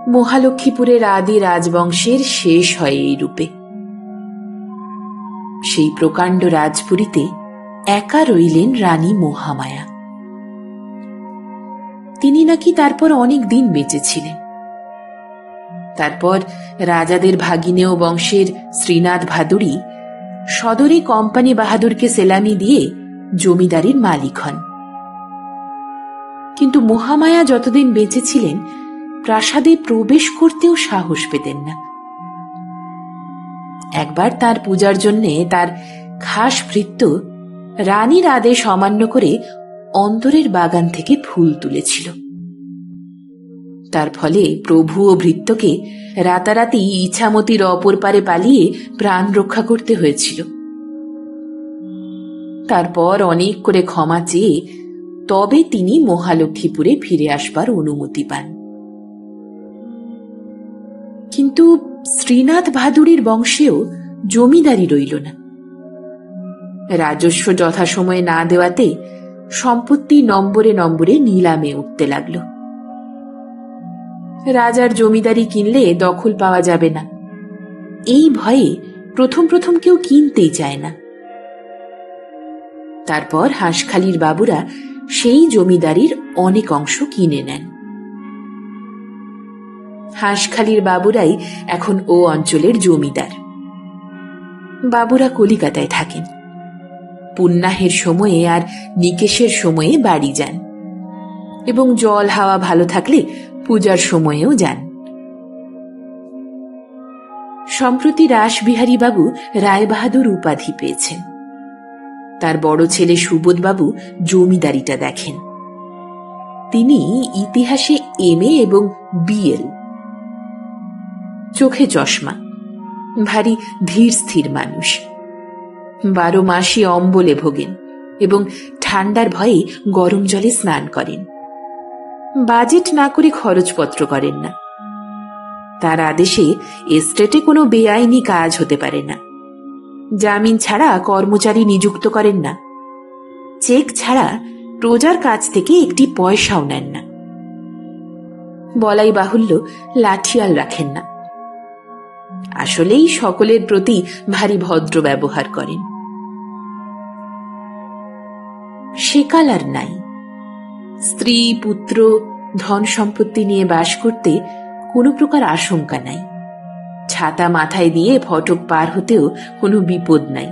মহালক্ষ্মীপুরের আদি রাজবংশের শেষ হয় এই রূপে। সেই প্রকাণ্ড রাজপুরীতে একা রইলেন রানী মহামায়া। তিনি নাকি তারপর অনেক দিন বেঁচেছিলেন। তারপর রাজাদের ভাগিনেয় বংশের শ্রীনাথ ভাদুড়ী সদরে কোম্পানি বাহাদুরকে সেলামি দিয়ে জমিদারির মালিক হন। কিন্তু মহামায়া যতদিন বেঁচেছিলেন প্রাসাদে প্রবেশ করতেও সাহস পেতেন না। একবার তার পূজার জন্য তার খাস ভৃত্য রানীর আদেশ অমান্য করে অন্তরের বাগান থেকে ফুল তুলেছিল। তার ফলে প্রভু ও ভৃত্যকে রাতারাতি ইছামতির অপর পারে পালিয়ে প্রাণ রক্ষা করতে হয়েছিল। তারপর অনেক করে ক্ষমা চেয়ে তবে তিনি মহালক্ষ্মীপুরে ফিরে আসবার অনুমতি পান। কিন্তু শ্রীনাথ ভাদুড়ীর বংশেও জমিদারি রইল না। রাজস্ব যথাসময়ে না দেওয়াতে সম্পত্তি নম্বরে নম্বরে নিলামে উঠতে লাগল। রাজার জমিদারি কিনলে দখল পাওয়া যাবে না, এই ভয়ে প্রথম প্রথম কেউ কিনতেই চায় না। তারপর হাঁসখালির বাবুরা সেই জমিদারির অনেক অংশ কিনে নেন। হাঁসখালির বাবুরাই এখন ও অঞ্চলের জমিদার। বাবুরা কলিকাতায় থাকেন। পুণ্যাহের সময়ে আর নিকেশের সময়ে বাড়ি যান এবং জল হাওয়া ভালো থাকলে পূজার সময়েও যান। সম্প্রতি রাসবিহারী বাবু রায়বাহাদুর উপাধি পেয়েছেন। তার বড় ছেলে সুবোধবাবু জমিদারিটা দেখেন। তিনি ইতিহাসে MA এবং BL। চোখে চশমা, ভারী ধীর স্থির মানুষ। 12 মাসই অম্বলে ভোগেন এবং ঠান্ডার ভয়ে গরম জলে স্নান করেন। বাজেট না করে খরচপত্র করেন না। তার আদেশে এস্টেটে কোনো বেআইনি কাজ হতে পারে না। জামিন ছাড়া কর্মচারী নিযুক্ত করেন না। চেক ছাড়া প্রজার কাছ থেকে একটি পয়সাও নেন না। বলাই বাহুল্য, লাঠিয়াল রাখেন না। আসলেই সকলের প্রতি ভারী ভদ্র ব্যবহার করেন। সেকাল আর নাই। স্ত্রী পুত্র ধন সম্পত্তি নিয়ে বাস করতে কোনো প্রকার আশঙ্কা নাই। ছাতা মাথায় দিয়ে ফটক পার হতেও কোনো বিপদ নাই।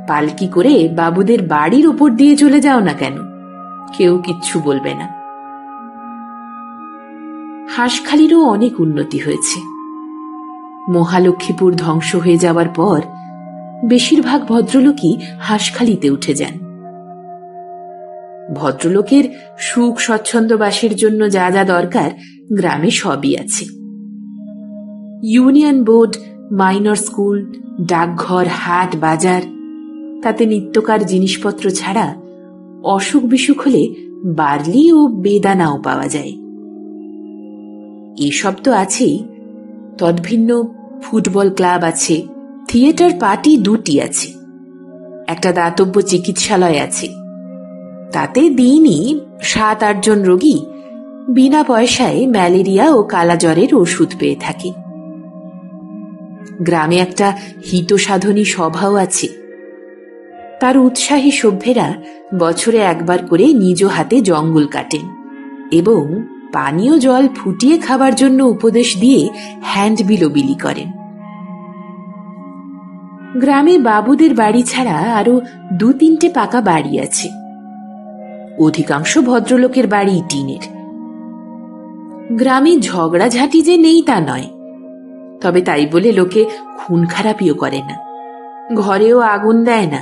পালকি করে বাবুদের বাড়ির উপর দিয়ে চলে যাও না কেন, কেউ কিচ্ছু বলবে না। হাঁসখালিরও অনেক উন্নতি হয়েছে। মহালক্ষ্মীপুর ধ্বংস হয়ে যাওয়ার পর বেশিরভাগ ভদ্রলোকই হাঁসখালিতে উঠে যান। ভদ্রলোকের সুখ স্বচ্ছন্দ বাসের জন্য যা যা দরকার গ্রামে সবই আছে। ইউনিয়ন বোর্ড, মাইনর স্কুল, ডাকঘর, হাট বাজার, তাতে নিত্যকার জিনিসপত্র ছাড়া অসুখ বিসুখ হলে বার্লি ও বেদানাও পাওয়া যায়। এসব তো আছেই। তদ্ভিন্ন ফুটবল ক্লাব আছে, থিয়েটার পার্টি 2টি আছে, একটা দাতব্য চিকিৎসালয় আছে। তাতে দিনই 7-8 জন রোগী বিনা পয়সায় ম্যালেরিয়া ও কালাজ্বরের ওষুধ পেয়ে থাকে। গ্রামে একটা হিতসাধনী সভাও আছে। তার উৎসাহী সভ্যেরা বছরে একবার করে নিজ হাতে জঙ্গল কাটেন এবং পানীয় জল ফুটিয়ে খাবার জন্য উপদেশ দিয়ে হ্যান্ডবিলও বিলি করেন। গ্রামে বাবুদের বাড়ি ছাড়া আরো 2-3টে পাকা বাড়ি আছে। অধিকাংশ ভদ্রলোকের বাড়ি টিনের। গ্রামে ঝগড়াঝাঁটি যে নেই তা নয়, তবে তাই বলে লোকে খুন খারাপিও করে না, ঘরেও আগুন দেয় না।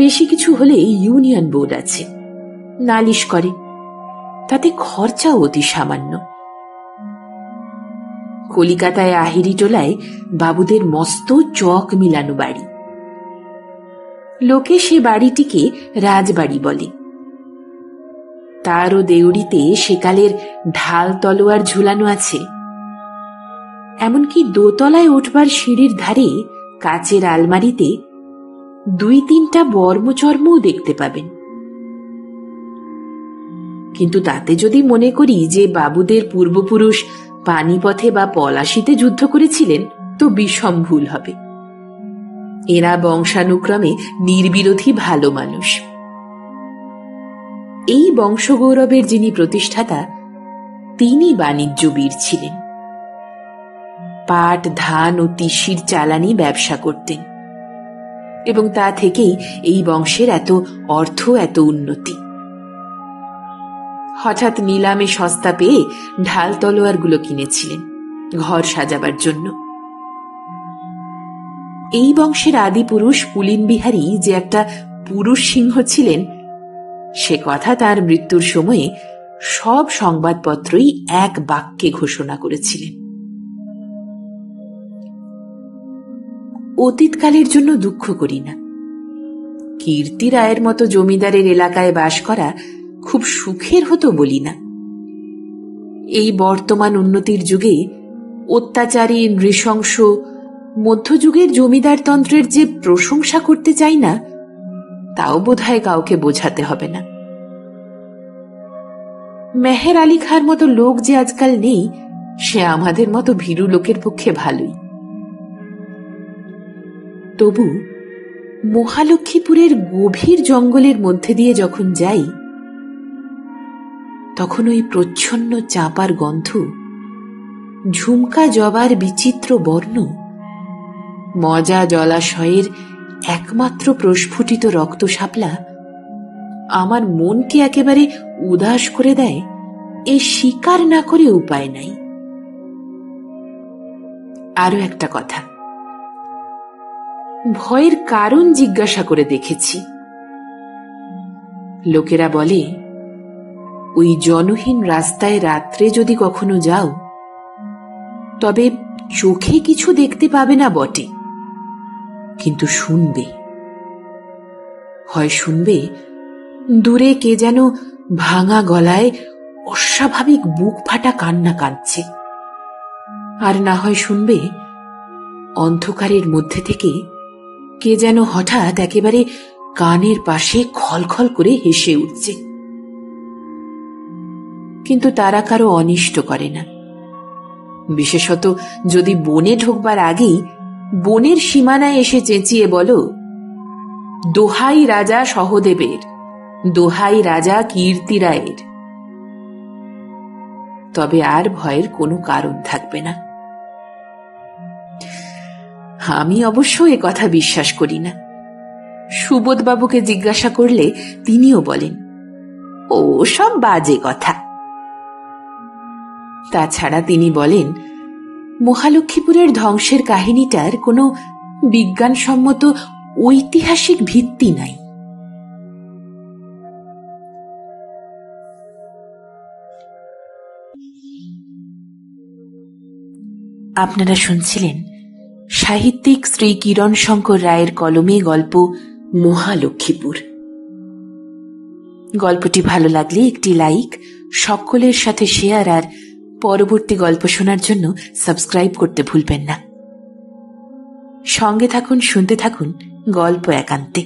বেশি কিছু হলে ইউনিয়ন বোর্ড আছে, নালিশ করে। তাতে খরচাও অতি সামান্য। কলিকাতায় আহিরি টোলায় বাবুদের মস্ত চক মিলানো বাড়ি। লোকে সে বাড়িটিকে রাজবাড়ি বলে। তারও দেউড়িতে সেকালের ঢাল তলোয়ার ঝুলানো আছে। এমনকি দোতলায় উঠবার সিঁড়ির ধারে কাচের আলমারিতে 2-3টা বর্মচর্মও দেখতে পাবেন। কিন্তু তাতে যদি মনে করি যে বাবুদের পূর্বপুরুষ পানিপথে বা পলাশিতে যুদ্ধ করেছিলেন, তো বিষম ভুল হবে। এরা বংশানুক্রমে নির্বিরোধী ভালো মানুষ। এই বংশগৌরবের যিনি প্রতিষ্ঠাতা, তিনি বাণিজ্যবীর ছিলেন। পাট, ধান ও তিসির চালানি ব্যবসা করতেন, এবং তা থেকেই এই বংশের এত অর্থ, এত উন্নতি। হঠাৎ নিলামে সস্তা পেয়ে ঢাল তলোয়ারগুলো কিনেছিলেন ঘর সাজাবার জন্য। এই বংশের আদি পুরুষ পুলিন বিহারী যে একটা পুরুষ সিংহ ছিলেন, সে কথা তার মৃত্যুর সময়ে সব সংবাদপত্রই এক বাক্যে ঘোষণা করেছিলেন। অতীতকালের জন্য দুঃখ করি না। কীর্তি রায়ের মতো জমিদারের এলাকায় বাস করা খুব সুখের হতো বলি না। এই বর্তমান উন্নতির যুগে অত্যাচারী, নৃশংস মধ্যযুগের জমিদারতন্ত্রের যে প্রশংসা করতে চাই না, তাও বোধহয় কাউকে বোঝাতে হবে না। মেহের আলী খাঁর মতো লোক যে আজকাল নেই, সে আমাদের মতো ভীরু লোকের পক্ষে ভালোই। তবু মহালক্ষ্মীপুরের গভীর জঙ্গলের মধ্যে দিয়ে যখন যাই, তখন ওই প্রচ্ছন্ন চাঁপার গন্ধ, ঝুমকা জবার বিচিত্র বর্ণ, মজা জলাশয়ের একমাত্র প্রস্ফুটিত রক্ত শাপলা আমার মনকে একেবারে উদাস করে দেয়। এ স্বীকার না করে উপায় নাই। আরো একটা কথা, ভয়ের কারণ জিজ্ঞাসা করে দেখেছি। লোকেরা বলে, ওই জনহীন রাস্তায় রাত্রে যদি কখনো যাও, তবে চোখে কিছু দেখতে পাবে না বটে, কিন্তু শুনবে। হয় শুনবে দূরে কে যেন ভাঙা গলায় অস্বাভাবিক বুক ফাটা কান্না কাঁদছে, আর না হয় শুনবে অন্ধকারের মধ্যে থেকে কে যেন হঠাৎ একেবারে কানের পাশে খলখল করে হেসে উঠছে। কিন্তু তারা কারো অনিষ্ট করে না। বিশেষত যদি বনে ঢোকবার আগেই বনের সীমানায় এসে চেঁচিয়ে বলো, দোহাই রাজা সহদেবের, দোহাই রাজা কীর্তি রায়ের, তবে আর ভয়ের কোনো কারণ থাকবে না। আমি অবশ্য এ কথা বিশ্বাস করি না। সুবোধবাবুকে জিজ্ঞাসা করলে তিনিও বলেন, ও সব বাজে কথা। তাছাড়া তিনি বলেন, মহালক্ষ্মীপুরের ধ্বংসের কাহিনীটার কোনো বিজ্ঞানসম্মত ঐতিহাসিক ভিত্তি নাই। আপনারা শুনছিলেন সাহিত্যিক শ্রী কিরণ শঙ্কর রায়ের কলমে গল্প মহালক্ষ্মীপুর। গল্পটি ভালো লাগলে একটি লাইক, সকলের সাথে শেয়ার, আর পরবর্তী গল্প শোনার জন্য সাবস্ক্রাইব করতে ভুলবেন না। সঙ্গে থাকুন, শুনতে থাকুন গল্প একান্তে।